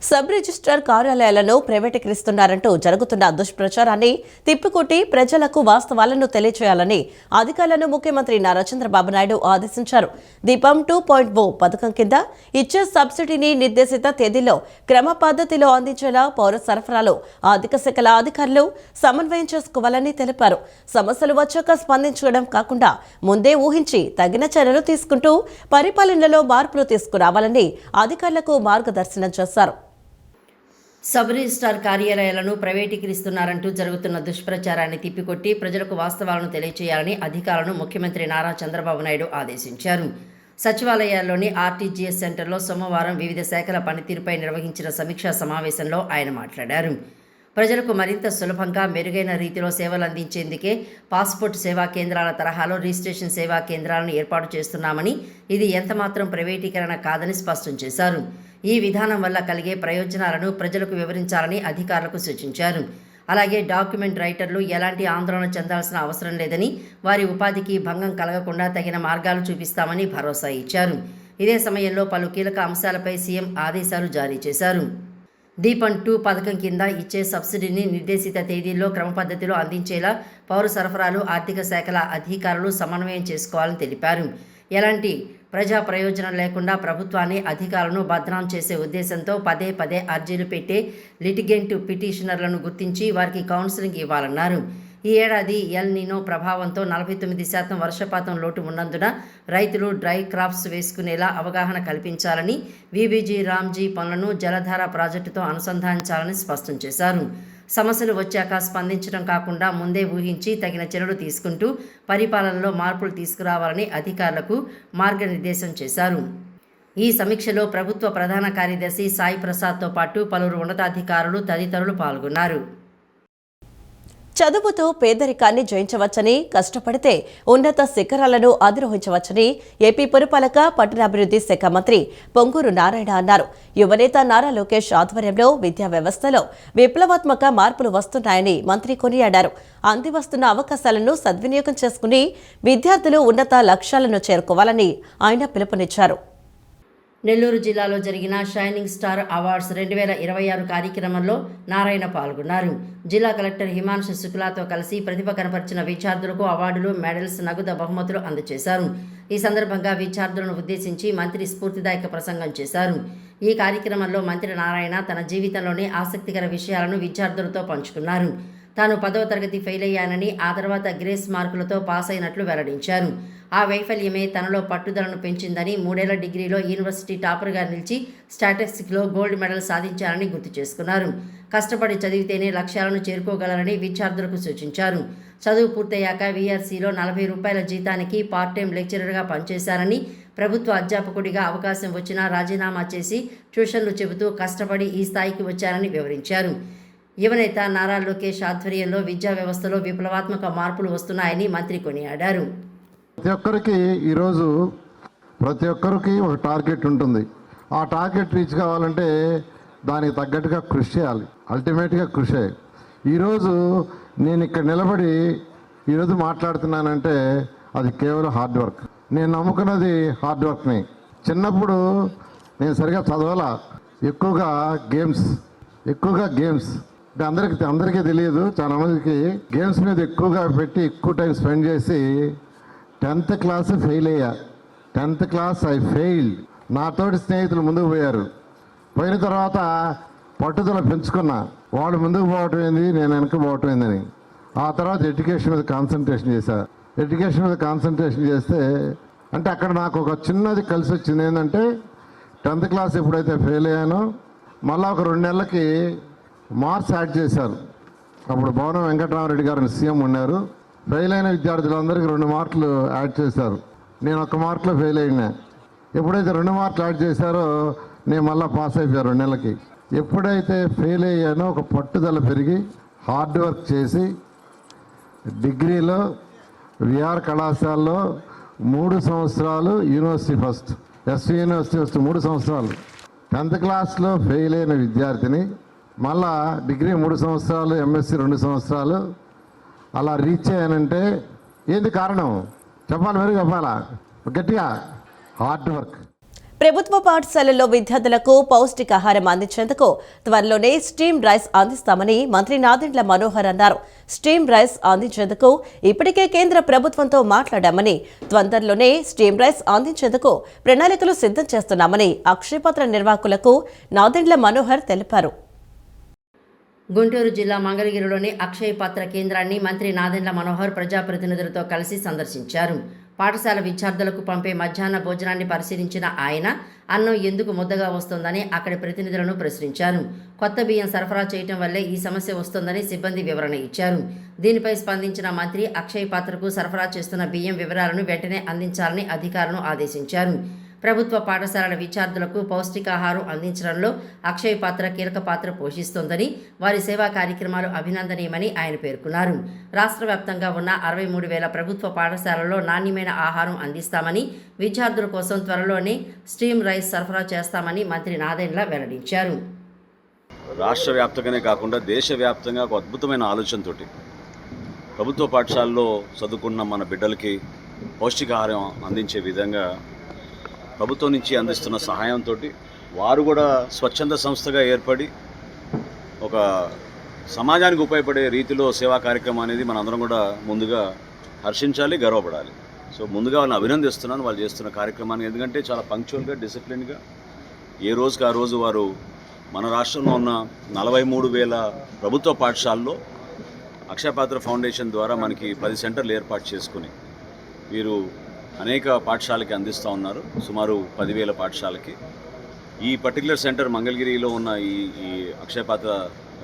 Sub registrar కార్యాలయాలను ప్రైవేటీకరిస్తున్నారంటూ జరుగుతున్న దుష్ప్రచారాన్ని తిప్పికొట్టి ప్రజలకు వాస్తవాలను తెలియజేయాలని అధికారులను ముఖ్యమంత్రి నారా చంద్రబాబు నాయుడు ఆదేశించారు. దీపం 2.0 పథకం కింద ఇచ్చే సబ్సిడీని నిర్దేశిత తేదీల్లో క్రమ పద్ధతిలో అందించేలా పౌర సరఫరాలు ఆర్థిక శాఖల అధికారులు సమన్వయం చేసుకోవాలని తెలిపారు. సమస్యలు వచ్చాక స్పందించడం కాకుండా ముందే ఊహించి తగిన చర్యలు తీసుకుంటూ పరిపాలనలో మార్పులు తీసుకురావాలని అధికారులకు మార్గదర్శనం చేశారు. సబ్ రిజిస్ట్రార్ కార్యాలయాలను ప్రైవేటీకరిస్తున్నారంటూ జరుగుతున్న దుష్ప్రచారాన్ని తిప్పికొట్టి ప్రజలకు వాస్తవాలను తెలియజేయాలని అధికారులను ముఖ్యమంత్రి నారా చంద్రబాబు నాయుడు ఆదేశించారు. సచివాలయాల్లోని ఆర్టీజీఎస్ సెంటర్లో సోమవారం వివిధ శాఖల పనితీరుపై నిర్వహించిన సమీక్షా సమావేశంలో ఆయన మాట్లాడారు. ప్రజలకు మరింత సులభంగా మెరుగైన రీతిలో సేవలు అందించేందుకే పాస్పోర్ట్ సేవా కేంద్రాల తరహాలో రిజిస్ట్రేషన్ సేవా కేంద్రాలను ఏర్పాటు చేస్తున్నామని, ఇది ఎంతమాత్రం ప్రైవేటీకరణ కాదని స్పష్టం చేశారు. ఈ విధానం వల్ల కలిగే ప్రయోజనాలను ప్రజలకు వివరించాలని అధికారులకు సూచించారు. అలాగే డాక్యుమెంట్ రైటర్లు ఎలాంటి ఆందోళన చెందాల్సిన అవసరం లేదని, వారి ఉపాధికి భంగం కలగకుండా తగిన మార్గాలు చూపిస్తామని భరోసా ఇచ్చారు. ఇదే సమయంలో పలు కీలక అంశాలపై సీఎం ఆదేశాలు జారీ చేశారు. దీపం 2 పథకం కింద ఇచ్చే సబ్సిడీని నిర్దేశిత తేదీల్లో క్రమపద్ధతిలో అందించేలా పౌర సరఫరాలు ఆర్థిక శాఖల అధికారులు సమన్వయం చేసుకోవాలని తెలిపారు. ఎలాంటి ప్రజా ప్రయోజనం లేకుండా ప్రభుత్వాన్ని అధికారులను బదనాం చేసే ఉద్దేశంతో పదే పదే అర్జీలు పెట్టే లిటిగెంట్ పిటిషనర్లను గుర్తించి వారికి కౌన్సిలింగ్ ఇవ్వాలన్నారు. ఈ ఏడాది ఎల్ నినో ప్రభావంతో 49% వర్షపాతం లోటు ఉన్నందున రైతులు డ్రై క్రాప్స్ వేసుకునేలా అవగాహన కల్పించాలని, వీబీజీ రామ్జీ పనులను జలధార ప్రాజెక్టుతో అనుసంధానించాలని స్పష్టం చేశారు. సమస్యలు వచ్చాక స్పందించడం కాకుండా ముందే ఊహించి తగిన చర్యలు తీసుకుంటూ పరిపాలనలో మార్పులు తీసుకురావాలని అధికారులకు మార్గనిర్దేశం చేశారు. ఈ సమీక్షలో ప్రభుత్వ ప్రధాన కార్యదర్శి సాయి ప్రసాద్తో పాటు పలువురు ఉన్నతాధికారులు తదితరులు పాల్గొన్నారు. చదువుతో పేదరికాన్ని జయించవచ్చని, కష్టపడితే ఉన్నత శిఖరాలను అధిరోహించవచ్చని ఏపీ పురపాలక పట్టణాభివృద్ధి శాఖ మంత్రి పొంగూరు నారాయణ అన్నారు. యువనేత నారా లోకేష్ ఆధ్వర్యంలో విద్యా వ్యవస్థలో విప్లవాత్మక మార్పులు వస్తున్నాయని మంత్రి కొనియాడారు. అందివస్తున్న అవకాశాలను సద్వినియోగం చేసుకుని విద్యార్థులు ఉన్నత లక్ష్యాలను చేరుకోవాలని ఆయన పిలుపునిచ్చారు. నెల్లూరు జిల్లాలో జరిగిన షైనింగ్ స్టార్ అవార్డ్స్ 2026 కార్యక్రమంలో నారాయణ పాల్గొన్నారు. జిల్లా కలెక్టర్ హిమాంశు శుక్లాతో కలిసి ప్రతిభ కనపరిచిన విద్యార్థులకు అవార్డులు, మెడల్స్, నగదు బహుమతులు అందజేశారు. ఈ సందర్భంగా విద్యార్థులను ఉద్దేశించి మంత్రి స్ఫూర్తిదాయక ప్రసంగం చేశారు. ఈ కార్యక్రమంలో మంత్రి నారాయణ తన జీవితంలోని ఆసక్తికర విషయాలను విద్యార్థులతో పంచుకున్నారు. తాను 10వ తరగతి ఫెయిల్ అయ్యానని, ఆ తర్వాత గ్రేస్ మార్కులతో పాస్ అయినట్లు వెల్లడించారు. ఆ వైఫల్యమే తనలో పట్టుదలను పెంచిందని, 3 ఏళ్ల డిగ్రీలో యూనివర్సిటీ టాపర్గా నిలిచి స్టాటిస్టిక్స్లో గోల్డ్ మెడల్ సాధించారని గుర్తు చేసుకున్నారు. కష్టపడి చదివితేనే లక్ష్యాలను చేరుకోగలరని విద్యార్థులకు సూచించారు. చదువు పూర్తయ్యాక వీఆర్సీలో 40 రూపాయల జీతానికి పార్ట్ టైం లెక్చరర్గా పనిచేశారని, ప్రభుత్వ అధ్యాపకుడిగా అవకాశం వచ్చినా రాజీనామా చేసి ట్యూషన్లు చెబుతూ కష్టపడి ఈ స్థాయికి వచ్చారని వివరించారు. యువనేత నారా లోకేష్ ఆధ్వర్యంలో విద్యా వ్యవస్థలో విప్లవాత్మక మార్పులు వస్తున్నాయని మంత్రి కొనియాడారు. ప్రతి ఒక్కరికి ఒక టార్గెట్ ఉంటుంది. ఆ టార్గెట్ రీచ్ కావాలంటే దానికి తగ్గట్టుగా కృషి చేయాలి. అల్టిమేట్గా కృషి. ఈరోజు నేను ఇక్కడ నిలబడి ఈరోజు మాట్లాడుతున్నానంటే అది కేవలం హార్డ్ వర్క్. నేను నమ్ముకున్నది హార్డ్ వర్క్ని. చిన్నప్పుడు నేను సరిగా చదవాలా, ఎక్కువగా గేమ్స్ అంటే అందరికీ తెలియదు. చాలా మందికి గేమ్స్ మీద ఎక్కువగా పెట్టి ఎక్కువ టైం స్పెండ్ చేసి 10th క్లాస్ ఫెయిల్ అయ్యా. 10th class I failed. నాతోటి స్నేహితులు ముందుకు పోయిన తర్వాత పట్టుదల పెంచుకున్నా. వాళ్ళు ముందుకు పోవటం ఏంది, నేను వెనక్కి పోవటం ఏందని. ఆ తర్వాత ఎడ్యుకేషన్ మీద కాన్సన్ట్రేషన్ చేస్తే అంటే అక్కడ నాకు ఒక చిన్నది కలిసి వచ్చింది. ఏంటంటే 10th క్లాస్ ఎప్పుడైతే ఫెయిల్ అయ్యానో మళ్ళీ ఒక 2 నెలలకి మార్క్స్ యాడ్ చేశారు. అప్పుడు భవనం వెంకటరామరెడ్డి గారు సీఎం ఉన్నారు. ఫెయిల్ అయిన విద్యార్థులందరికీ 2 మార్కులు యాడ్ చేశారు. నేను 1 మార్కులో ఫెయిల్ అయినా. ఎప్పుడైతే 2 మార్కులు యాడ్ చేశారో నేను మళ్ళీ పాస్ అయిపోయాను 2 నెలలకి. ఎప్పుడైతే ఫెయిల్ అయ్యానో ఒక పట్టుదల పెరిగి హార్డ్ వర్క్ చేసి డిగ్రీలో విఆర్ కళాశాలలో 3 సంవత్సరాలు university first, SV university first 3 సంవత్సరాలు. 10th క్లాస్లో ఫెయిల్ అయిన విద్యార్థిని మళ్ళా డిగ్రీ 3 సంవత్సరాలు, ఎంఎస్సి 2 సంవత్సరాలు అలా రీచ్ అయ్యానంటే ఏంది కారణం చెప్పాలా? గట్టిగా హార్డ్ వర్క్. ప్రభుత్వ పాఠశాలల్లో విద్యార్థులకు పౌష్టికాహారం అందించేందుకు త్వరలోనే స్టీమ్ రైస్ అందిస్తామని మంత్రి నాదెండ్ల మనోహర్ అన్నారు. స్టీమ్ రైస్ అందించేందుకు ఇప్పటికే కేంద్ర ప్రభుత్వంతో మాట్లాడామని, తొందరలోనే స్టీమ్ రైస్ అందించేందుకు ప్రణాళికలు సిద్ధం చేస్తున్నామని అక్షయపాత్ర నిర్వాహకులకు నాదెండ్ల మనోహర్ తెలిపారు. గుంటూరు జిల్లా మంగళగిరిలోని అక్షయ పాత్ర కేంద్రాన్ని మంత్రి నాదెండ్ల మనోహర్ ప్రజాప్రతినిధులతో కలిసి సందర్శించారు. పాఠశాల విద్యార్థులకు పంపే మధ్యాహ్న భోజనాన్ని పరిశీలించిన ఆయన అన్నం ఎందుకు ముద్దగా వస్తోందని అక్కడి ప్రతినిధులను ప్రశ్నించారు. కొత్త బియ్యం సరఫరా చేయటం వల్లే ఈ సమస్య వస్తోందని సిబ్బంది వివరణ ఇచ్చారు. దీనిపై స్పందించిన మంత్రి అక్షయ పాత్రకు సరఫరా చేస్తున్న బియ్యం వివరాలను వెంటనే అందించాలని అధికారులను ఆదేశించారు. ప్రభుత్వ పాఠశాలల విద్యార్థులకు పౌష్టికాహారం అందించడంలో అక్షయ పాత్ర కీలక పాత్ర పోషిస్తోందని, వారి సేవా కార్యక్రమాలు అభినందనీయమని ఆయన పేర్కొన్నారు. రాష్ట్ర వ్యాప్తంగా ఉన్న 63,000 ప్రభుత్వ పాఠశాలల్లో నాణ్యమైన ఆహారం అందిస్తామని, విద్యార్థుల కోసం త్వరలోనే స్టీమ్ రైస్ సరఫరా చేస్తామని మంత్రి నాదెండ్ల వెల్లడించారు. రాష్ట్ర వ్యాప్తంగానే కాకుండా దేశవ్యాప్తంగా ఒక అద్భుతమైన ఆలోచనతోటి ప్రభుత్వ పాఠశాలలో చదువుకున్న మన బిడ్డలకి పౌష్టికాహారం అందించే విధంగా ప్రభుత్వం నుంచి అందిస్తున్న సహాయంతో వారు కూడా స్వచ్ఛంద సంస్థగా ఏర్పడి ఒక సమాజానికి ఉపయోగపడే రీతిలో సేవా కార్యక్రమం అనేది మనందరం కూడా ముందుగా హర్షించాలి, గర్వపడాలి. సో ముందుగా వాళ్ళని అభినందిస్తున్నాను వాళ్ళు చేస్తున్న కార్యక్రమాన్ని. ఎందుకంటే చాలా పంక్చువల్గా, డిసిప్లిన్గా ఏ రోజుకి ఆ రోజు వారు మన రాష్ట్రంలో ఉన్న 43,000 ప్రభుత్వ పాఠశాలలో అక్షయపాత్ర ఫౌండేషన్ ద్వారా మనకి 10 సెంటర్లు ఏర్పాటు చేసుకుని వీరు అనేక పాఠశాలకి అందిస్తూ ఉన్నారు. సుమారు 10,000 పాఠశాలకి. ఈ పర్టికులర్ సెంటర్ మంగళగిరిలో ఉన్న ఈ అక్షయపాత్ర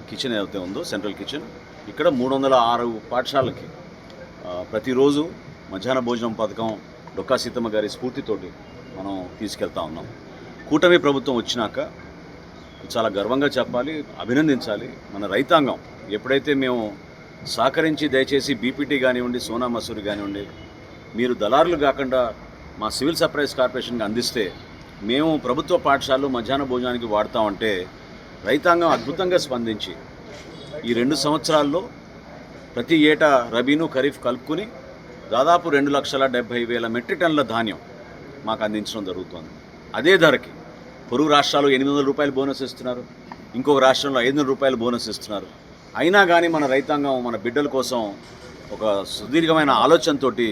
కిచెన్ ఏదైతే ఉందో, సెంట్రల్ కిచెన్, ఇక్కడ 306 పాఠశాలకి ప్రతిరోజు మధ్యాహ్న భోజనం పథకం డొక్కా సీతమ్మ గారి స్ఫూర్తితోటి మనం తీసుకెళ్తా ఉన్నాం. కూటమి ప్రభుత్వం వచ్చినాక చాలా గర్వంగా చెప్పాలి, అభినందించాలి. మన రైతాంగం ఎప్పుడైతే మేము సహకరించి దయచేసి బీపీటీ కానివ్వండి, సోనా మసూరి కానివ్వండి, మీరు దళారులు కాకుండా మా సివిల్ సప్లైస్ కార్పొరేషన్కి అందిస్తే మేము ప్రభుత్వ పాఠశాలలో మధ్యాహ్న భోజనానికి వాడతామంటే రైతాంగం అద్భుతంగా స్పందించి ఈ 2 సంవత్సరాల్లో ప్రతి ఏటా రబీను, ఖరీఫ్ కలుపుకుని దాదాపు 2,70,000 మెట్రిక్ టన్నుల ధాన్యం మాకు అందించడం జరుగుతుంది. అదే ధరకి పొరుగు రాష్ట్రాలు 800 రూపాయలు బోనస్ ఇస్తున్నారు, ఇంకొక రాష్ట్రంలో 500 రూపాయలు బోనస్ ఇస్తున్నారు. అయినా కానీ మన రైతాంగం మన బిడ్డల కోసం ఒక సుదీర్ఘమైన ఆలోచనతోటి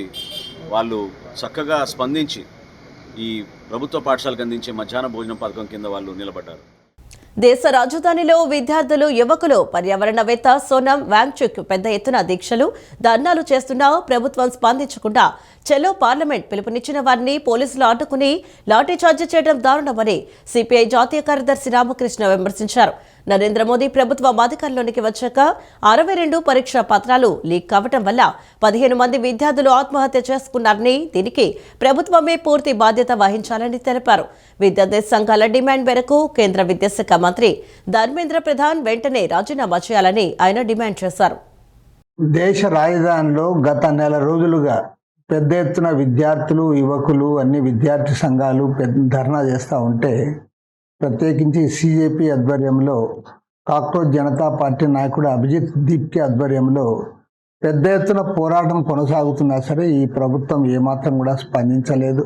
వాళ్ళు చక్కగా స్పందించి ఈ ప్రభుత్వ పాఠశాలకు అందించే మధ్యాహ్న భోజనం పథకం కింద వాళ్ళు నిలబడ్డారు. దేశ రాజధానిలో విద్యార్థులు, యువకులు పర్యావరణవేత్త సోనం వాంగ్చుక్ పెద్ద ఎత్తున దీక్షలు, ధర్నాలు చేస్తున్నా ప్రభుత్వం స్పందించకుండా చెలో పార్లమెంట్ పిలుపునిచ్చిన వారిని పోలీసులు అడ్డుకుని లాఠీచార్జి చేయడం దారుణమని సిపిఐ జాతీయ కార్యదర్శి రామకృష్ణ విమర్శించారు. నరేంద్ర మోదీ ప్రభుత్వం అధికారంలోకి వచ్చాక 62 పరీక్షా పత్రాలు లీక్ కావడం వల్ల 15 మంది విద్యార్థులు ఆత్మహత్య చేసుకున్నారని, దీనికి ప్రభుత్వమే పూర్తి బాధ్యత వహించాలని తెలిపారు. విద్యార్థి సంఘాల డిమాండ్ మేరకు కేంద్ర విద్యాశాఖ మంత్రి ధర్మేంద్ర ప్రధాన్ వెంటనే రాజీనామా చేయాలని ఆయన డిమాండ్ చేశారు. దేశ రాజధానిలో గత నెల రోజులుగా పెద్ద ఎత్తున విద్యార్థులు, యువకులు, అన్ని విద్యార్థి సంఘాలు ధర్నా చేస్తూ ఉంటే, ప్రత్యేకించి సిజేపీ ఆధ్వర్యంలో, కాక్రోచ్ జనతా పార్టీ నాయకుడు అభిజిత్ దీప్తి ఆధ్వర్యంలో పెద్ద ఎత్తున పోరాటం కొనసాగుతున్నా సరే ఈ ప్రభుత్వం ఏమాత్రం కూడా స్పందించలేదు.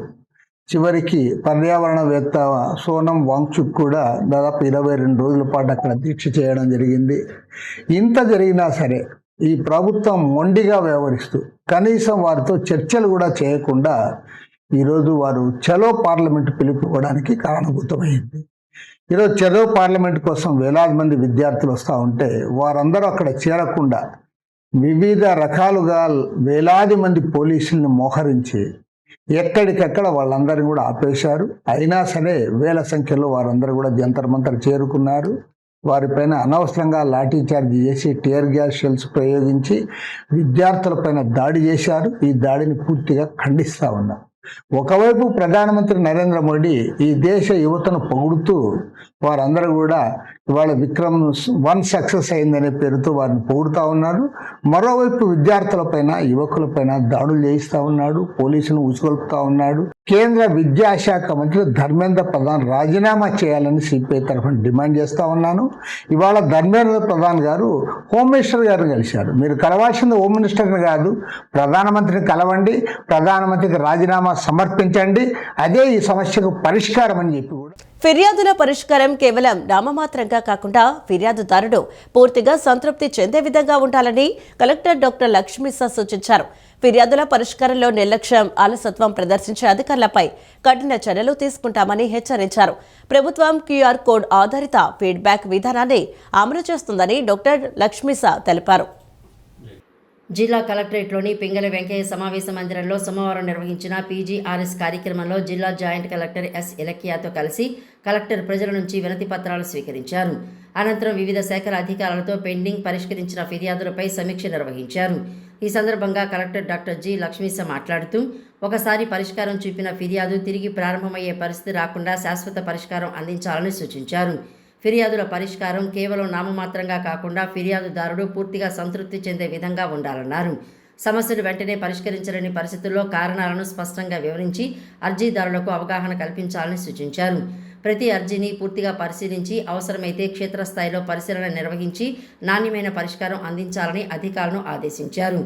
చివరికి పర్యావరణవేత్త సోనం వాంగ్చుక్ కూడా దాదాపు 22 రోజుల పాటు అక్కడ దీక్ష చేయడం జరిగింది. ఇంత జరిగినా సరే ఈ ప్రభుత్వం మొండిగా వ్యవహరిస్తూ కనీసం వారితో చర్చలు కూడా చేయకుండా ఈరోజు వారు చలో పార్లమెంట్ పిలుపుకోవడానికి కారణభూతమైంది. ఈరోజు చలో పార్లమెంట్ కోసం వేలాది మంది విద్యార్థులు వస్తూ ఉంటే వారందరూ అక్కడ చేరకుండా వివిధ రకాలుగా వేలాది మంది పోలీసుల్ని మోహరించి ఎక్కడికక్కడ వాళ్ళందరినీ కూడా ఆపేశారు. అయినా సరే వేల సంఖ్యలో వారందరూ కూడా జంతర్ మంతర్ చేరుకున్నారు. వారిపైన అనవసరంగా లాఠీ చార్జ్ చేసి టియర్ గ్యాస్ షెల్స్ ప్రయోగించి విద్యార్థులపైన దాడి చేశారు. ఈ దాడిని పూర్తిగా ఖండిస్తూ ఉన్నాం. ఒకవైపు ప్రధానమంత్రి నరేంద్ర మోడీ ఈ దేశ యువతను పొగుడుతూ వారందరూ కూడా ఇవాళ విక్రమ్ 1 సక్సెస్ అయిందనే పేరుతో వారిని పొగుడుతూ ఉన్నారు. మరోవైపు విద్యార్థులపైన, యువకులపైన దాడులు చేయిస్తూ ఉన్నాడు, పోలీసులను ఉసుగొల్పుతా ఉన్నాడు. కేంద్ర విద్యాశాఖ మంత్రి ధర్మేంద్ర ప్రధాన్ రాజీనామా చేయాలని సిపిఐ తరఫున డిమాండ్ చేస్తూ ఉన్నాను. ఇవాళ ధర్మేంద్ర ప్రధాన్ గారు హోమ్ మినిస్టర్ గారిని కలిశారు. మీరు కలవాల్సింది హోమ్ మినిస్టర్ని కాదు, ప్రధానమంత్రిని కలవండి, ప్రధానమంత్రికి రాజీనామా సమర్పించండి, అదే ఈ సమస్యకు పరిష్కారం అని చెప్పి కూడా. ఫిర్యాదుల పరిష్కారం కేవలం నామమాత్రంగా కాకుండా ఫిర్యాదుదారుడు పూర్తిగా సంతృప్తి చెందే విధంగా ఉండాలని కలెక్టర్ డాక్టర్ లక్ష్మీసా సూచించారు. ఫిర్యాదుల పరిష్కారంలో నిర్లక్ష్యం, అలసత్వం ప్రదర్శించే అధికారులపై కఠిన చర్యలు తీసుకుంటామని హెచ్చరించారు. ప్రభుత్వం క్యూఆర్ కోడ్ ఆధారిత ఫీడ్బ్యాక్ విధానాన్ని అమలు చేస్తుందని డాక్టర్ లక్ష్మీసా తెలిపారు. జిల్లా కలెక్టరేట్లోని పింగళి వెంకయ్య సమావేశ మందిరంలో సోమవారం నిర్వహించిన పీజీఆర్ఎస్ కార్యక్రమంలో జిల్లా జాయింట్ కలెక్టర్ ఎస్ ఇలకియాతో కలిసి కలెక్టర్ ప్రజల నుంచి వినతి పత్రాలు స్వీకరించారు. అనంతరం వివిధ శాఖల అధికారులతో పెండింగ్ పరిష్కరించిన ఫిర్యాదులపై సమీక్ష నిర్వహించారు. ఈ సందర్భంగా కలెక్టర్ డాక్టర్ జి లక్ష్మీస మాట్లాడుతూ, ఒకసారి పరిష్కారం చూపిన ఫిర్యాదు తిరిగి ప్రారంభమయ్యే పరిస్థితి రాకుండా శాశ్వత పరిష్కారం అందించాలని సూచించారు. ఫిర్యాదుల పరిష్కారం కేవలం నామమాత్రంగా కాకుండా ఫిర్యాదుదారుడు పూర్తిగా సంతృప్తి చెందే విధంగా ఉండాలన్నారు. సమస్యలు వెంటనే పరిష్కరించలేని పరిస్థితుల్లో కారణాలను స్పష్టంగా వివరించి అర్జీదారులకు అవగాహన కల్పించాలని సూచించారు. ప్రతి అర్జీని పూర్తిగా పరిశీలించి అవసరమైతే క్షేత్రస్థాయిలో పరిశీలన నిర్వహించి నాణ్యమైన పరిష్కారం అందించాలని అధికారులను ఆదేశించారు.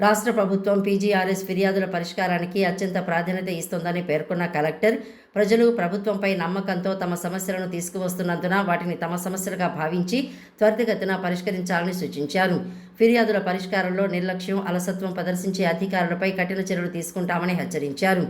రాష్ట్ర ప్రభుత్వం పీజీఆర్ఎస్ ఫిర్యాదుల పరిష్కారానికి అత్యంత ప్రాధాన్యత ఇస్తోందని పేర్కొన్న కలెక్టర్, ప్రజలు ప్రభుత్వంపై నమ్మకంతో తమ సమస్యలను తీసుకువస్తున్నందున వాటిని తమ సమస్యలుగా భావించి త్వరితగతిన పరిష్కరించాలని సూచించారు. ఫిర్యాదుల పరిష్కారంలో నిర్లక్ష్యం, అలసత్వం ప్రదర్శించే అధికారులపై కఠిన చర్యలు తీసుకుంటామని హెచ్చరించారు.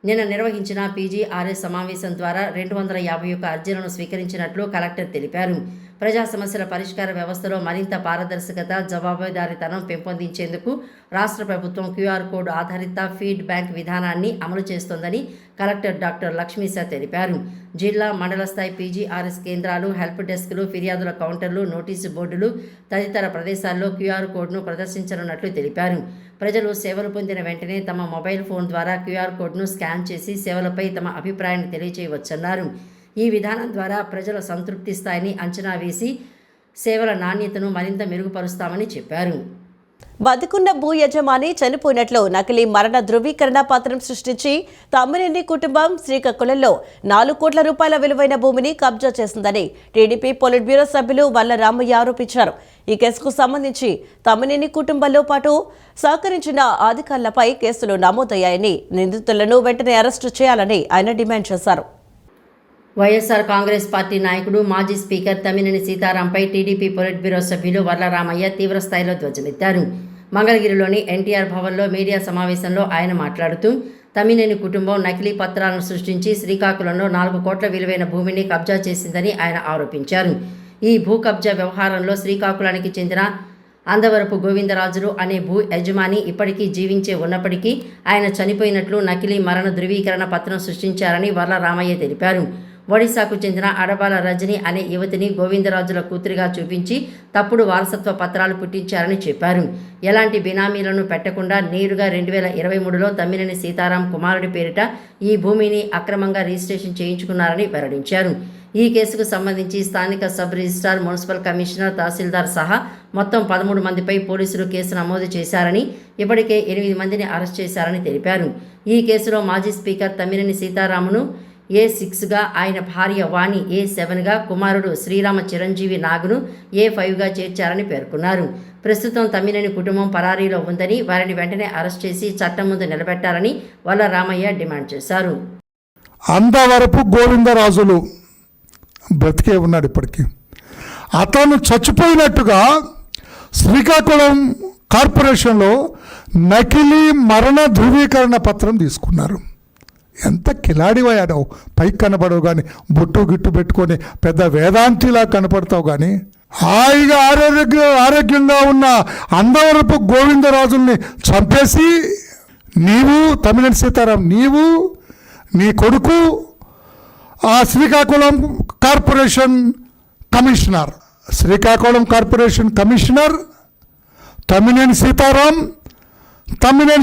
నిన్న నిర్వహించిన పీజీఆర్ఎస్ సమావేశం ద్వారా 251 అర్జీలను స్వీకరించినట్లు కలెక్టర్ తెలిపారు. ప్రజా సమస్యల పరిష్కార వ్యవస్థలో మరింత పారదర్శకత, జవాబుదారీతనం పెంపొందించేందుకు రాష్ట్ర ప్రభుత్వం క్యూఆర్ కోడ్ ఆధారిత ఫీడ్బ్యాక్ విధానాన్ని అమలు చేస్తోందని కలెక్టర్ డాక్టర్ లక్ష్మీసా తెలిపారు. జిల్లా, మండల స్థాయి పీజీఆర్ఎస్ కేంద్రాలు, హెల్ప్ డెస్క్లు, ఫిర్యాదుల కౌంటర్లు, నోటీసు బోర్డులు తదితర ప్రదేశాల్లో క్యూఆర్ కోడ్ను ప్రదర్శించనున్నట్లు తెలిపారు. ప్రజలు సేవలు పొందిన వెంటనే తమ మొబైల్ ఫోన్ ద్వారా క్యూఆర్ కోడ్ను స్కాన్ చేసి సేవలపై తమ అభిప్రాయాన్ని తెలియజేయవచ్చన్నారు. ఈ విధానం ద్వారా ప్రజల సంతృప్తి స్థాయిని అంచనా వేసి సేవల నాణ్యతను మరింత మెరుగుపరుస్తామని చెప్పారు. బతికున్న భూ యజమాని చనిపోయినట్లు నకిలీ మరణ ధృవీకరణ పత్రం సృష్టించి తమ్మినేని కుటుంబం శ్రీకాకుళంలో 4 కోట్ల రూపాయల విలువైన భూమిని కబ్జా చేసిందని టీడీపీ పొలిట్ బ్యూరో సభ్యులు వల్ల రామయ్య ఆరోపించారు. ఈ కేసుకు సంబంధించి తమ్మినేని కుటుంబంలో పాటు సహకరించిన అధికారులపై కేసులు నమోదయ్యాయని, నిందితులను వెంటనే అరెస్టు చేయాలని ఆయన డిమాండ్ చేశారు. వైఎస్ఆర్ కాంగ్రెస్ పార్టీ నాయకుడు, మాజీ స్పీకర్ తమ్మినేని సీతారాంపై టీడీపీ పొలిట్ బ్యూరో సభ్యులు వర్ల రామయ్య తీవ్రస్థాయిలో ధ్వజమెత్తారు. మంగళగిరిలోని ఎన్టీఆర్ భవన్లో మీడియా సమావేశంలో ఆయన మాట్లాడుతూ, తమ్మినేని కుటుంబం నకిలీ పత్రాలను సృష్టించి శ్రీకాకుళంలో 4 కోట్ల విలువైన భూమిని కబ్జా చేసిందని ఆయన ఆరోపించారు. ఈ భూ కబ్జా వ్యవహారంలో శ్రీకాకుళానికి చెందిన అందవరపు గోవిందరాజులు అనే భూ యజమాని ఇప్పటికీ జీవించే ఉన్నప్పటికీ ఆయన చనిపోయినట్లు నకిలీ మరణ ధృవీకరణ పత్రం సృష్టించారని వర్ల రామయ్య తెలిపారు. ఒడిశాకు చెందిన అడబాల రజని అనే యువతిని గోవిందరాజుల కూతురిగా చూపించి తప్పుడు వారసత్వ పత్రాలు పుట్టించారని చెప్పారు. ఎలాంటి బినామీలను పెట్టకుండా నేరుగా 2023లో తమ్మినేని సీతారాం కుమారుడి పేరిట ఈ భూమిని అక్రమంగా రిజిస్ట్రేషన్ చేయించుకున్నారని వెల్లడించారు. ఈ కేసుకు సంబంధించి స్థానిక సబ్ రిజిస్ట్రార్, మున్సిపల్ కమిషనర్, తహసీల్దార్ సహా మొత్తం 13 మందిపై పోలీసులు కేసు నమోదు చేశారని, ఇప్పటికే 8 మందిని అరెస్ట్ చేశారని తెలిపారు. ఈ కేసులో మాజీ స్పీకర్ తమ్మినేని సీతారామును A6గా, ఆయన భార్య వాణి A7గా, కుమారుడు శ్రీరామ చిరంజీవి నాగును A5గా చేర్చారని పేర్కొన్నారు. ప్రస్తుతం తమ్మినేని కుటుంబం పరారీలో ఉందని, వారిని వెంటనే అరెస్ట్ చేసి చట్టం ముందు నిలబెట్టాలని వల్ల రామయ్య డిమాండ్ చేశారు. అందవరపు గోవిందరాజులు బ్రతికే ఉన్నాడు ఇప్పటికీ. అతను చచ్చిపోయినట్టుగా శ్రీకాకుళం కార్పొరేషన్లో నకిలీ మరణ ధృవీకరణ పత్రం తీసుకున్నారు. ఎంత కిలాడివయ్యాడవు, పైకి కనపడవు కానీ బొట్టు గిట్టు పెట్టుకొని పెద్ద వేదాంతిలా కనపడతావు కానీ, హాయిగా ఆరోగ్యంగా ఉన్న అందవరపు గోవిందరాజుల్ని చంపేసి నీవు తమ్మినేని సీతారాం, నీవు నీ కొడుకు ఆ Srikakulam corporation commissioner, Srikakulam corporation commissioner Tammineni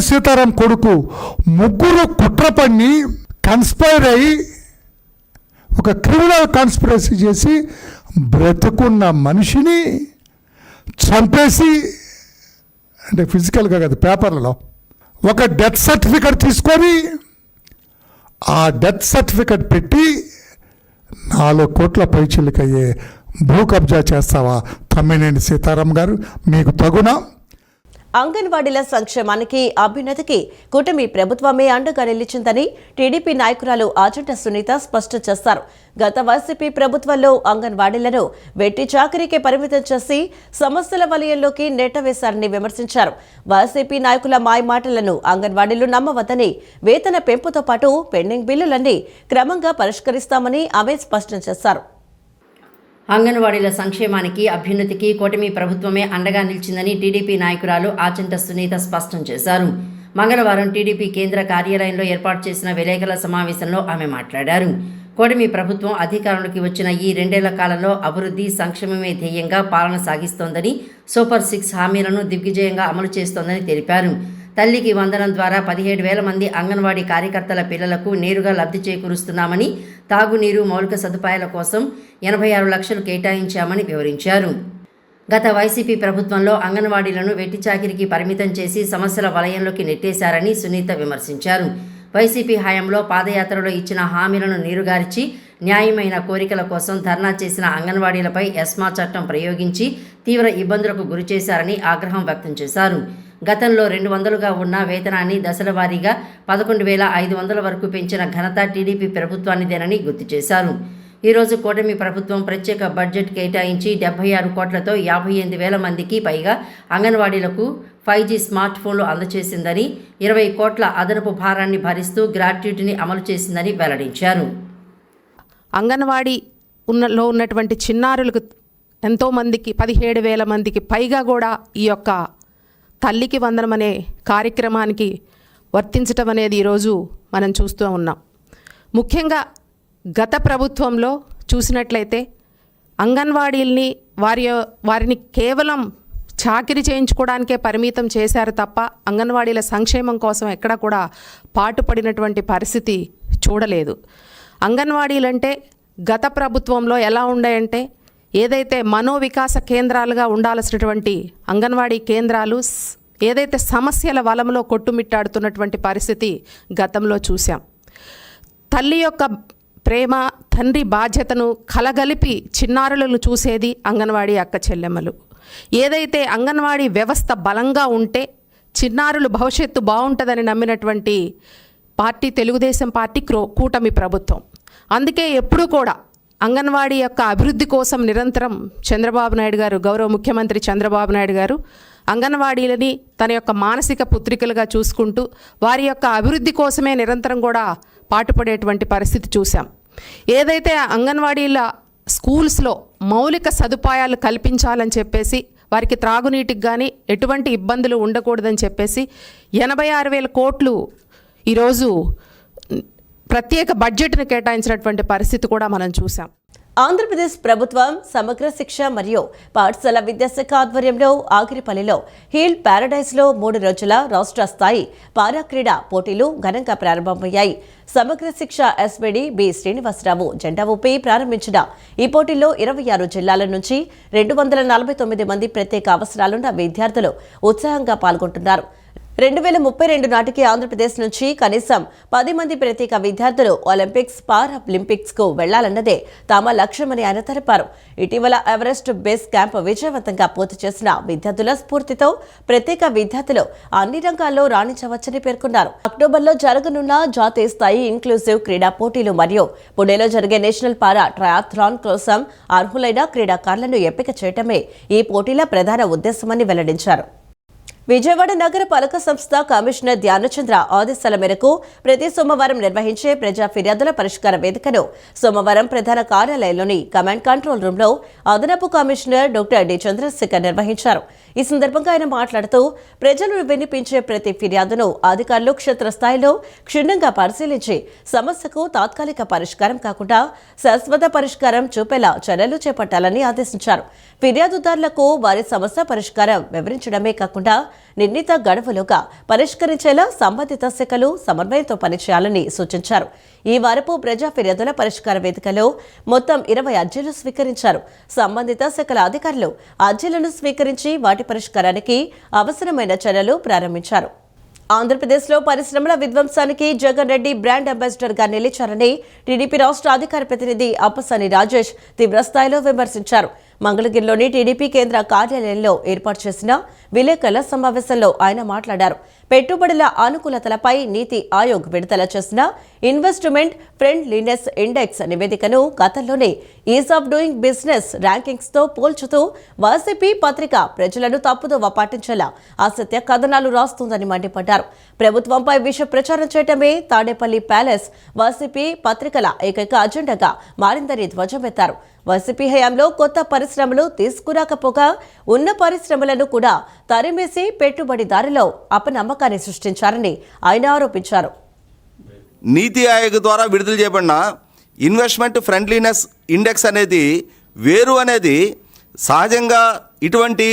Sitaram కొడుకు ముగ్గురు కుట్ర పన్ని కన్స్పైర్ అయి ఒక క్రిమినల్ కాన్స్పిరసీ చేసి బ్రతుకున్న మనిషిని చంపేసి, అంటే ఫిజికల్గా కాదు పేపర్లలో, ఒక డెత్ సర్టిఫికెట్ తీసుకొని ఆ డెత్ సర్టిఫికెట్ పెట్టి 4 కోట్ల పైచిలకయ్యే భూ కబ్జా చేస్తావా తమ్మినేని సీతారాం గారు? మీకు తగునా? అంగన్వాడీల సంక్షేమానికి అభ్యున్నతికి కూటమి ప్రభుత్వమే అండగా నిలిచిందని టీడీపీ నాయకురాలు ఆచంట సునీత స్పష్టం చేశారు. గత వైసీపీ ప్రభుత్వంలో అంగన్వాడీలను వెట్టి చాకరీకే పరిమితం చేసి సమస్యల వలయంలోకి నెట్టవేశారని విమర్శించారు. వైసీపీ నాయకుల మాయమాటలను అంగన్వాడీలు నమ్మవద్దని, వేతన పెంపుతో పాటు పెండింగ్ బిల్లులన్నీ క్రమంగా పరిష్కరిస్తామని ఆమె స్పష్టం చేశారు. అంగన్వాడీల సంక్షేమానికి అభ్యున్నతికి కూటమి ప్రభుత్వమే అండగా నిలిచిందని టీడీపీ నాయకురాలు ఆచంట సునీత స్పష్టం చేశారు. మంగళవారం టీడీపీ కేంద్ర కార్యాలయంలో ఏర్పాటు చేసిన విలేకరుల సమావేశంలో ఆమె మాట్లాడారు. కూటమి ప్రభుత్వం అధికారంలోకి వచ్చిన ఈ 2 ఏళ్ల కాలంలో అభివృద్ధి, సంక్షేమమే ధ్యేయంగా పాలన సాగిస్తోందని, సూపర్ 6 హామీలను దిగ్విజయంగా అమలు చేస్తోందని తెలిపారు. తల్లికి వందనం ద్వారా 17,000 మంది అంగన్వాడీ కార్యకర్తల పిల్లలకు నేరుగా లబ్ధి చేకూరుస్తున్నామని, తాగునీరు, మౌలిక సదుపాయాల కోసం 86 లక్షలు కేటాయించామని వివరించారు. గత వైసీపీ ప్రభుత్వంలో అంగన్వాడీలను వెట్టి చాకిరికి పరిమితం చేసి సమస్యల వలయంలోకి నెట్టేశారని సునీత విమర్శించారు. వైసీపీ హయాంలో పాదయాత్రలో ఇచ్చిన హామీలను నీరుగార్చి న్యాయమైన కోరికల కోసం ధర్నా చేసిన అంగన్వాడీలపై ఎస్మా చట్టం ప్రయోగించి తీవ్ర ఇబ్బందులకు గురిచేశారని ఆగ్రహం వ్యక్తం చేశారు. గతంలో 200గా ఉన్న వేతనాన్ని దశల వారీగా 11,500 వరకు పెంచిన ఘనత టీడీపీ ప్రభుత్వానిదేనని గుర్తు చేశారు. ఈరోజు కూటమి ప్రభుత్వం ప్రత్యేక బడ్జెట్ కేటాయించి 76 కోట్లతో 58,000 మందికి పైగా అంగన్వాడీలకు 5G స్మార్ట్ ఫోన్లు అందజేసిందని, 20 కోట్ల అదనపు భారాన్ని భరిస్తూ గ్రాట్యుటీని అమలు చేసిందని వెల్లడించారు. అంగన్వాడీ ఉన్నటువంటి చిన్నారులకు ఎంతోమందికి 17,000 మందికి పైగా కూడా ఈ యొక్క తల్లికి వందనం అనే కార్యక్రమానికి వర్తించటం అనేది ఈరోజు మనం చూస్తూ ఉన్నాం. ముఖ్యంగా గత ప్రభుత్వంలో చూసినట్లయితే అంగన్వాడీల్ని వారిని కేవలం చాకిరీ చేయించుకోవడానికే పరిమితం చేశారు తప్ప అంగన్వాడీల సంక్షేమం కోసం ఎక్కడ కూడా పాటుపడినటువంటి పరిస్థితి చూడలేదు. అంగన్వాడీలంటే గత ప్రభుత్వంలో ఎలా ఉన్నాయంటే, ఏదైతే మనోవికాస కేంద్రాలుగా ఉండాల్సినటువంటి అంగన్వాడీ కేంద్రాలు ఏదైతే సమస్యల వలంలో కొట్టుమిట్టాడుతున్నటువంటి పరిస్థితి గతంలో చూసాం. తల్లి యొక్క ప్రేమ, తండ్రి బాధ్యతను కలగలిపి చిన్నారులను చూసేది అంగన్వాడీ అక్క చెల్లెమ్మలు. ఏదైతే అంగన్వాడీ వ్యవస్థ బలంగా ఉంటే చిన్నారులు భవిష్యత్తు బాగుంటుందని నమ్మినటువంటి పార్టీ తెలుగుదేశం పార్టీ, కూటమి ప్రభుత్వం. అందుకే ఎప్పుడూ కూడా అంగన్వాడీ యొక్క అభివృద్ధి కోసం నిరంతరం చంద్రబాబు నాయుడు గారు, గౌరవ ముఖ్యమంత్రి చంద్రబాబు నాయుడు గారు అంగన్వాడీలని తన యొక్క మానసిక పుత్రికలుగా చూసుకుంటూ వారి యొక్క అభివృద్ధి కోసమే నిరంతరం కూడా పాటుపడేటువంటి పరిస్థితి చూసాం. ఏదైతే అంగన్వాడీల స్కూల్స్లో మౌలిక సదుపాయాలు కల్పించాలని చెప్పేసి, వారికి త్రాగునీటికి కానీ ఎటువంటి ఇబ్బందులు ఉండకూడదని చెప్పేసి 86,000 కోట్లు ఈరోజు ప్రత్యేక బడ్జెట్ను కేటాయించినటువంటి పరిస్థితి కూడా మనం చూసాం. ఆంధ్రప్రదేశ్ ప్రభుత్వం సమగ్ర శిక్ష మరియు పాఠశాల విద్యాశాఖ ఆధ్వర్యంలో ఆగిరిపల్లిలో హిల్ ప్యారడైజ్లో 3 రోజుల రాష్ట్ర స్థాయి పారా క్రీడా పోటీలు ఘనంగా ప్రారంభమయ్యాయి. సమగ్ర శిక్ష ఎస్బీడీ బి శ్రీనివాసరావు జెండా ఊపి ప్రారంభించిన ఈ పోటీల్లో 26 జిల్లాల నుంచి 249 మంది ప్రత్యేక అవసరాలున్న విద్యార్థులు ఉత్సాహంగా పాల్గొంటున్నారు. 2032 నాటికి ఆంధ్రప్రదేశ్ నుంచి కనీసం 10 మంది ప్రత్యేక విద్యార్థులు ఒలింపిక్స్, పారాలింపిక్స్కు వెళ్లాలన్నదే తమ లక్ష్యమని ఆయన తెలిపారు. ఇటీవల ఎవరెస్ట్ బేస్ క్యాంప్ విజయవంతంగా పూర్తి చేసిన విద్యార్థుల స్ఫూర్తితో ప్రత్యేక విద్యార్థులు అన్ని రంగాల్లో రాణించవచ్చని పేర్కొన్నారు. అక్టోబర్లో జరగనున్న జాతీయ స్థాయి ఇంక్లూజివ్ క్రీడా పోటీలు మరియు పుణేలో జరిగే నేషనల్ పారా ట్రయాథ్లాన్ కోసం అర్హులైన క్రీడాకారులను ఎంపిక చేయడమే ఈ పోటీల ప్రధాన ఉద్దేశమని వెల్లడించారు. విజయవాడ నగర పాలక సంస్థ కమిషనర్ ధ్యానచంద్ర ఆదేశాల మేరకు ప్రతి సోమవారం నిర్వహించే ప్రజా ఫిర్యాదుల పరిష్కార వేదికను సోమవారం ప్రధాన కార్యాలయంలోని కమాండ్ కంట్రోల్ రూమ్లో అదనపు కమిషనర్ డాక్టర్ డి చంద్రశేఖర్ నిర్వహించారు. ఈ సందర్భంగా ఆయన మాట్లాడుతూ ప్రజలు వినిపించే ప్రతి ఫిర్యాదును అధికారులు క్షేత్రస్థాయిలో క్షుణ్ణంగా పరిశీలించి సమస్యకు తాత్కాలిక పరిష్కారం కాకుండా శాశ్వత పరిష్కారం చూపేలా చర్యలు చేపట్టాలని ఆదేశించారు. ఫిర్యాదుదారులకు వారి సమస్య పరిష్కారం వివరించడమే కాకుండా నిర్ణీత గడువులుగా పరిష్కరించేలా సంబంధిత శాఖలు సమన్వయంతో పనిచేయాలని సూచించారు. ఈ వారపు ప్రజా ఫిర్యాదుల పరిష్కార వేదికలో మొత్తం 20 అర్జీలు స్వీకరించారు. సంబంధిత శాఖల అధికారులు అర్జీలను స్వీకరించి వాటి పరిష్కారానికి అవసరమైన చర్యలు ప్రారంభించారు. ఆంధ్రప్రదేశ్లో పరిశ్రమల విధ్వంసానికి జగన్ రెడ్డి బ్రాండ్ అంబాసిడర్గా నిలిచారని టీడీపీ రాష్ట్ర అధికార ప్రతినిధి అప్పసాని రాజేష్ తీవ్రస్థాయిలో విమర్శించారు. మంగళగిరిలోని టీడీపీ కేంద్ర కార్యాలయంలో ఏర్పాటు చేసిన విలేకరుల సమావేశంలో ఆయన మాట్లాడారు. పెట్టుబడుల అనుకూలతలపై నీతి ఆయోగ్ విడుదల చేసిన ఇన్వెస్ట్మెంట్ ఫ్రెండ్లీనెస్ ఇండెక్స్ నివేదికను గతంలోనే ఈజ్ ఆఫ్ డూయింగ్ బిజినెస్ ర్యాంకింగ్స్తో పోల్చుతూ వైసీపీ పత్రిక ప్రజలను తప్పుదోవ పట్టించేలా అసత్య కథనాలు రాస్తుందని మండిపడ్డారు. ప్రభుత్వంపై విష ప్రచారం చేయటమే తాడేపల్లి ప్యాలెస్ వైసీపీ పత్రికల ఏకైక అజెండాగా మారిందని ధ్వజమెత్తారు. వైసీపీ హయాంలో కొత్త పరిశ్రమలు తీసుకురాకపోగా ఉన్న పరిశ్రమలను కూడా తరిమేసి పెట్టుబడిదారులో అపనమ్మకాన్ని సృష్టించారని ఆయన ఆరోపించారు. నీతి ఆయోగ్ ద్వారా విడుదల చేయబడిన ఇన్వెస్ట్మెంట్ ఫ్రెండ్లీనెస్ ఇండెక్స్ అనేది వేరు అనేది సహజంగా ఇటువంటి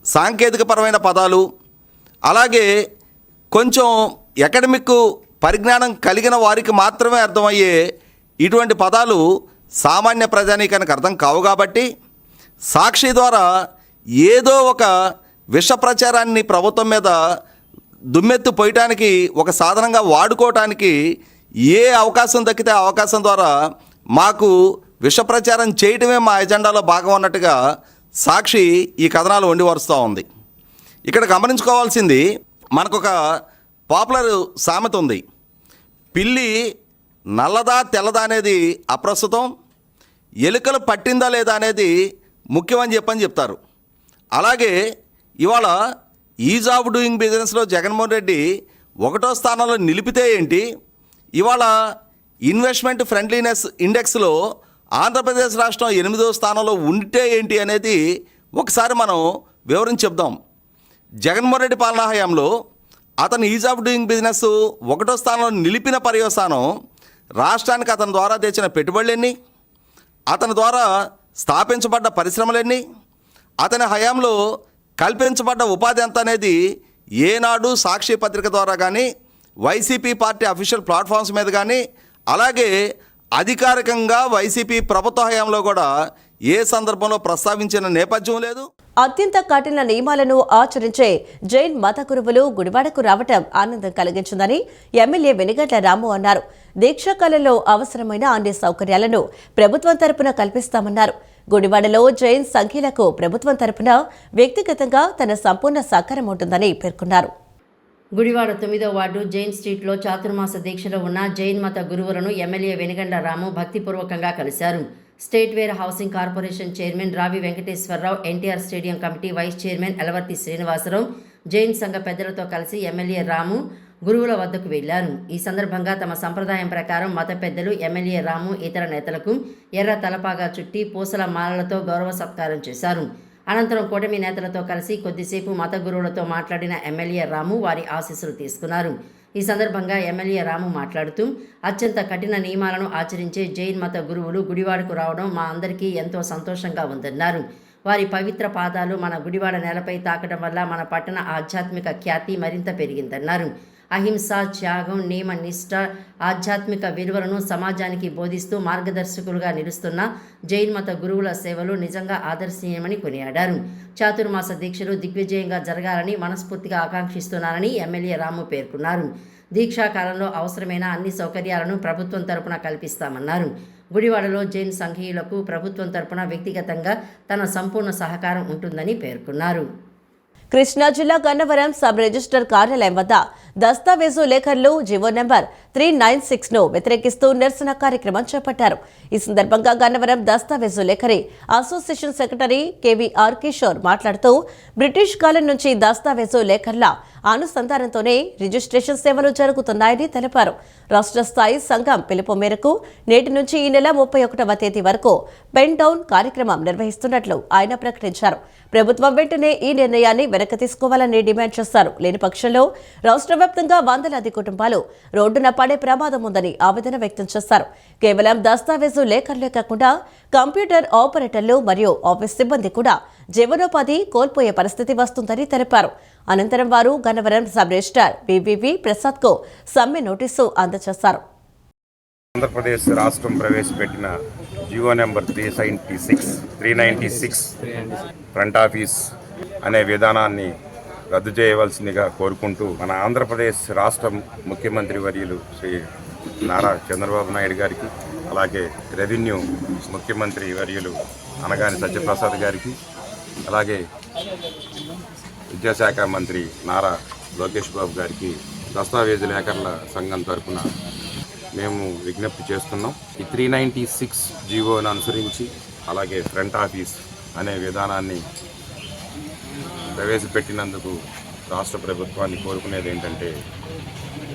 సాంకేతికపరమైన పదాలు, అలాగే కొంచెం అకాడమిక్ పరిజ్ఞానం కలిగిన వారికి మాత్రమే అర్థమయ్యే ఇటువంటి పదాలు సామాన్య ప్రజానీకానికి అర్థం కావు. కాబట్టి సాక్షి ద్వారా ఏదో ఒక విష ప్రచారాన్ని ప్రభుత్వం మీద దుమ్మెత్తు పోయటానికి ఒక సాధనంగా వాడుకోవటానికి ఏ అవకాశం దక్కితే ఆ అవకాశం ద్వారా మాకు విష ప్రచారం చేయటమే మా ఎజెండాలో భాగం అన్నట్టుగా సాక్షి ఈ కథనాలు వండి వరుస్తూ ఉంది. ఇక్కడ గమనించుకోవాల్సింది, మనకొక పాపులర్ సామెత ఉంది, పిల్లి నల్లదా తెల్లదా అనేది అప్రస్తుతం, ఎలుకలు పట్టిందా లేదా అనేది ముఖ్యమని చెప్తారు. అలాగే ఇవాళ ఈజ్ ఆఫ్ డూయింగ్ బిజినెస్లో జగన్మోహన్ రెడ్డి 1వ స్థానంలో నిలిపితే ఏంటి, ఇవాళ ఇన్వెస్ట్మెంట్ ఫ్రెండ్లీనెస్ ఇండెక్స్లో ఆంధ్రప్రదేశ్ రాష్ట్రం 8వ స్థానంలో ఉంటే ఏంటి అనేది ఒకసారి మనం వివరించి చెప్దాం. జగన్మోహన్ రెడ్డి పాలనా హయాంలో అతను ఈజ్ ఆఫ్ డూయింగ్ బిజినెస్ 1వ స్థానంలో నిలిపిన పర్యవసానం రాష్ట్రానికి అతని ద్వారా తెచ్చిన పెట్టుబడులెన్ని, అతని ద్వారా స్థాపించబడ్డ పరిశ్రమలెన్ని, అతని హయాంలో కల్పించబడ్డ ఉపాధి ఎంత అనేది ఏనాడు సాక్షి పత్రిక ద్వారా కానీ, వైసీపీ పార్టీ అఫీషియల్ ప్లాట్ఫామ్స్ మీద కానీ, అలాగే అధికారికంగా వైసీపీ ప్రభుత్వ హయాంలో కూడా ఏ సందర్భంలో ప్రస్తావించిన నేపథ్యం లేదు. అత్యంత కఠిన నియమాలను ఆచరించే జైన్ మత గురువులు గుడివాడకు రావటం ఆనందం కలిగించిందని ఎమ్మెల్యే వెనిగండ్ల రాము అన్నారు. దీక్షాకాలంలో అవసరమైన అన్ని సౌకర్యాలను ప్రభుత్వం తరపున కల్పిస్తామన్నారు. గుడివాడలో జైన్ సంఘీలకు ప్రభుత్వం తరపున వ్యక్తిగతంగా తన సంపూర్ణ సహకారం ఉంటుందని పేర్కొన్నారు. గుడివాడ 9వ వార్డు జైన్ స్ట్రీట్లో చాతుర్మాస దీక్షలో ఉన్న జైన్ మత గురువులను ఎమ్మెల్యే వెనిగండ్ల రాము భక్తిపూర్వకంగా కలిశారు. State warehousing corporation chairman Ravi Venkateswararao, NTR stadium committee vice chairman Elavarthi Srinivasarao, Jain సంఘ పెద్దలతో కలిసి ఎమ్మెల్యే రాము గురువుల వద్దకు వెళ్లారు. ఈ సందర్భంగా తమ సంప్రదాయం ప్రకారం మత పెద్దలు ఎమ్మెల్యే రాము ఇతర నేతలకు ఎర్ర తలపాగా చుట్టి పూసల మాలలతో గౌరవ సత్కారం చేశారు. అనంతరం కూటమి నేతలతో కలిసి కొద్దిసేపు మత గురువులతో మాట్లాడిన ఎమ్మెల్యే రాము వారి ఆశీస్సులు తీసుకున్నారు. ఈ సందర్భంగా ఎమ్మెల్యే రాము మాట్లాడుతూ, అత్యంత కఠిన నియమాలను ఆచరించే జైన్ మత గురువులు గుడివాడకు రావడం మా అందరికీ ఎంతో సంతోషంగా ఉందన్నారు. వారి పవిత్ర పాదాలు మన గుడివాడ నేలపై తాకడం వల్ల మన పట్టణ ఆధ్యాత్మిక ఖ్యాతి మరింత పెరిగిందన్నారు. అహింస, త్యాగం, నియమ నిష్ఠ, ఆధ్యాత్మిక విలువలను సమాజానికి బోధిస్తూ మార్గదర్శకులుగా నిలుస్తున్న జైన్ మత గురువుల సేవలు నిజంగా ఆదర్శనీయమని కొనియాడారు. చాతుర్మాస దీక్షలు దిగ్విజయంగా జరగాలని మనస్ఫూర్తిగా ఆకాంక్షిస్తున్నానని ఎమ్మెల్యే రాము పేర్కొన్నారు. దీక్షా కాలంలో అవసరమైన అన్ని సౌకర్యాలను ప్రభుత్వం తరపున కల్పిస్తామన్నారు. గుడివాడలో జైన్ సంఘీయులకు ప్రభుత్వం తరపున వ్యక్తిగతంగా తన సంపూర్ణ సహకారం ఉంటుందని పేర్కొన్నారు. కృష్ణా జిల్లా గన్నవరం సబ్ రిజిస్టర్ కార్యాలయం వద్ద దస్తావేజు లేఖర్లు జీవో నెంబర్ 396ను వ్యతిరేకిస్తూ నిరసన కార్యక్రమం చేపట్టారు. ఈ సందర్భంగా గన్నవరం దస్తావేజు లేఖరి అసోసియేషన్ సెక్రటరీ కేవీఆర్ కిషోర్ మాట్లాడుతూ, బ్రిటిష్ కాలం నుంచి దస్తావేజు లేఖర్ల అనుసంధానంతోనే రిజిస్ట్రేషన్ సేవలు జరుగుతున్నాయని తెలిపారు. రాష్ట్ర స్థాయి సంఘం పిలుపు మేరకు నేటి నుంచి ఈ నెల 31వ తేదీ వరకు పెన్ డౌన్ కార్యక్రమం నిర్వహిస్తున్నట్లు ఆయన ప్రకటించారు. ప్రభుత్వం వెంటనే ఈ నిర్ణయాన్ని వెనక్కి తీసుకోవాలని డిమాండ్ చేశారు. లేని పక్షంలో రాష్ట్ర వ్యాప్తంగా వందలాది కుటుంబాలు రోడ్డున పడే ప్రమాదం ఉందని ఆవేదన వ్యక్తం చేశారు. కేవలం దస్తావేజు లేఖర్లే కాకుండా కంప్యూటర్ ఆపరేటర్లు మరియు ఆఫీస్ సిబ్బంది కూడా జీవనోపాధి కోల్పోయే పరిస్థితి వస్తుందని తెలిపారు. అనంతరం వారు గన్నవరం సబ్ రిజిస్ట్రార్ వివివి ప్రసాద్కు సమ్మె నోటీసు అందజేశారు. ఆంధ్రప్రదేశ్ రాష్ట్రం ప్రవేశపెట్టిన జియో నెంబర్ 396 ఫ్రంట్ ఆఫీస్ అనే విధానాన్ని రద్దు చేయవలసిందిగా కోరుకుంటూ మన ఆంధ్రప్రదేశ్ రాష్ట్ర ముఖ్యమంత్రి వర్యులు శ్రీ నారా చంద్రబాబు నాయుడు గారికి, అలాగే రెవెన్యూ ముఖ్యమంత్రి వర్యులు అనగాని సత్యప్రసాద్ గారికి, అలాగే విద్యాశాఖ మంత్రి నారా లోకేష్ బాబు గారికి దస్తావేజు లేఖర్ల సంఘం తరఫున మేము విజ్ఞప్తి చేస్తున్నాం. ఈ 396 జీవోను అనుసరించి అలాగే ఫ్రంట్ ఆఫీస్ అనే విధానాన్ని ప్రవేశపెట్టినందుకు రాష్ట్ర ప్రభుత్వాన్ని కోరుకునేది ఏంటంటే,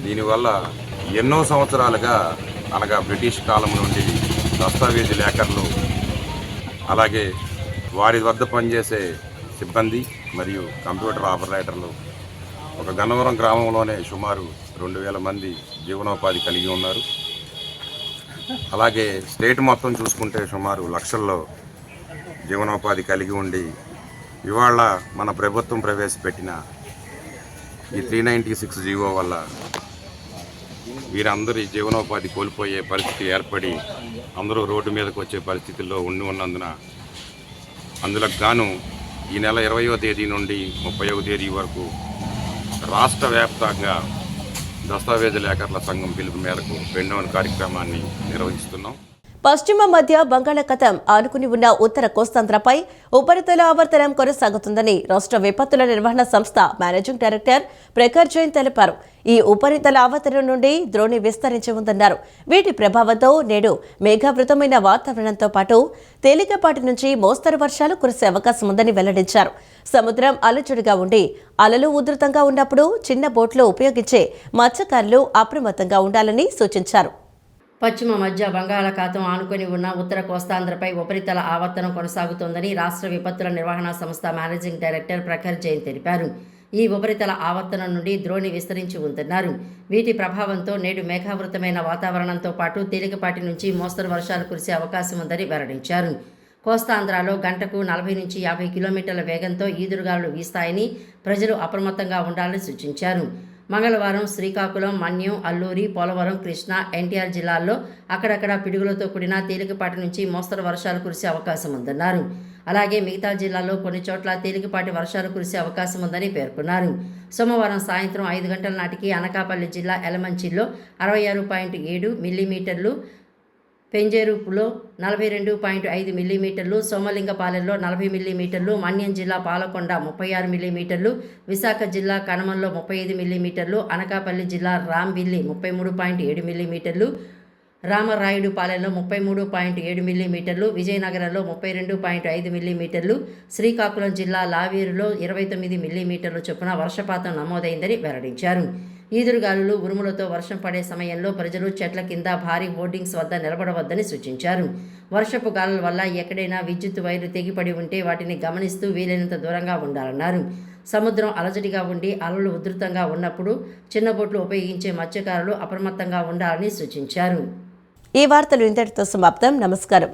దీనివల్ల ఎన్నో సంవత్సరాలుగా అనగా బ్రిటిష్ కాలం నుండి దస్తావేజు లేఖర్లు, అలాగే వారి వద్ద పనిచేసే సిబ్బంది మరియు కంప్యూటర్ ఆపరేటర్లు ఒక గన్నవరం గ్రామంలోనే సుమారు 2000 మంది జీవనోపాధి కలిగి ఉన్నారు. అలాగే స్టేట్ మొత్తం చూసుకుంటే సుమారు లక్షల్లో జీవనోపాధి కలిగి ఉండి, ఇవాళ మన ప్రభుత్వం ప్రవేశపెట్టిన ఈ 396 జీవో వల్ల వీరందరి జీవనోపాధి కోల్పోయే పరిస్థితి ఏర్పడి అందరూ రోడ్డు మీదకి వచ్చే పరిస్థితుల్లో ఉన్నందున అందులకు గాను ఈ నెల 20వ తేదీ నుండి 30వ తేదీ వరకు రాష్ట్ర వ్యాప్తంగా దస్తావేజు లేఖర్ల సంఘం పిలుపు మేరకు పెండోన్ కార్యక్రమాన్ని నిర్వహిస్తున్నాం. పశ్చిమ మధ్య బంగాళాఖాతం ఆనుకుని ఉన్న ఉత్తర కోస్తాంధ్రపై ఉపరితల ఆవర్తనం కొనసాగుతుందని రాష్ట్ర విపత్తుల నిర్వహణ సంస్థ మేనేజింగ్ డైరెక్టర్ ప్రఖర్ జైన్ తెలిపారు. ఈ ఉపరితల ఆవర్తనం నుండి ద్రోణి విస్తరించి ఉందన్నారు. వీటి ప్రభావంతో నేడు మేఘావృతమైన వాతావరణంతో పాటు తేలికపాటి నుంచి మోస్తరు వర్షాలు కురిసే అవకాశం ఉందని వెల్లడించారు. సముద్రం అలజడిగా ఉండి అలలు ఉధృతంగా ఉన్నప్పుడు చిన్న బోట్లు ఉపయోగించే మత్స్యకారులు అప్రమత్తంగా ఉండాలని సూచించారు. పశ్చిమ మధ్య బంగాళాఖాతం ఆనుకొని ఉన్న ఉత్తర కోస్తాంధ్రపై ఉపరితల ఆవర్తనం కొనసాగుతోందని రాష్ట్ర విపత్తుల నిర్వహణ సంస్థ మేనేజింగ్ డైరెక్టర్ ప్రఖర్ జైన్ తెలిపారు. ఈ ఉపరితల ఆవర్తనం నుండి ద్రోణి విస్తరించి ఉందన్నారు. వీటి ప్రభావంతో నేడు మేఘావృతమైన వాతావరణంతో పాటు తేలికపాటి నుంచి మోస్తరు వర్షాలు కురిసే అవకాశం ఉందని వెల్లడించారు. కోస్తాంధ్రలో గంటకు 40 నుంచి 50 కిలోమీటర్ల వేగంతో ఈదురుగాలులు వీస్తాయని ప్రజలు అప్రమత్తంగా ఉండాలని సూచించారు. మంగళవారం శ్రీకాకుళం, మన్యం, అల్లూరి, పోలవరం, కృష్ణా, ఎన్టీఆర్ జిల్లాల్లో అక్కడక్కడ పిడుగులతో కూడిన తేలికపాటి నుంచి మోస్తరు వర్షాలు కురిసే అవకాశం ఉందన్నారు. అలాగే మిగతా జిల్లాల్లో కొన్ని చోట్ల తేలికపాటి వర్షాలు కురిసే అవకాశం ఉందని పేర్కొన్నారు. సోమవారం సాయంత్రం 5 గంటల నాటికి అనకాపల్లి జిల్లా ఎలమంచిలో 66.7 మిల్లీమీటర్లు, పెంజేరులో 42.5 మిల్లీమీటర్లు, సోమలింగపాలెంలో 40 మిల్లీమీటర్లు, మన్యం జిల్లా పాలకొండ 36 మిల్లీమీటర్లు, విశాఖ జిల్లా కనమంలో 35 మిల్లీమీటర్లు, అనకాపల్లి జిల్లా రాంబిల్లి 33.7 మిల్లీమీటర్లు, రామరాయుడుపాలెంలో 33.7 మిల్లీమీటర్లు, విజయనగరంలో 32.5 మిల్లీమీటర్లు, శ్రీకాకుళం జిల్లా లావేరులో 29 మిల్లీమీటర్ల చొప్పున వర్షపాతం నమోదైందని వెల్లడించారు. ఈదురుగాలులు, ఉరుములతో వర్షం పడే సమయంలో ప్రజలు చెట్ల కింద, భారీ హోర్డింగ్స్ వద్ద నిలబడవద్దని సూచించారు. వర్షపు గాలుల వల్ల ఎక్కడైనా విద్యుత్ వైర్లు తెగిపడి ఉంటే వాటిని గమనిస్తూ వీలైనంత దూరంగా ఉండాలన్నారు. సముద్రం అలజడిగా ఉండి అలలు ఉధృతంగా ఉన్నప్పుడు చిన్న బోట్లు ఉపయోగించే మత్స్యకారులు అప్రమత్తంగా ఉండాలని సూచించారు. ఈ వార్తలు ఇంతటితో సమాప్తం. నమస్కారం.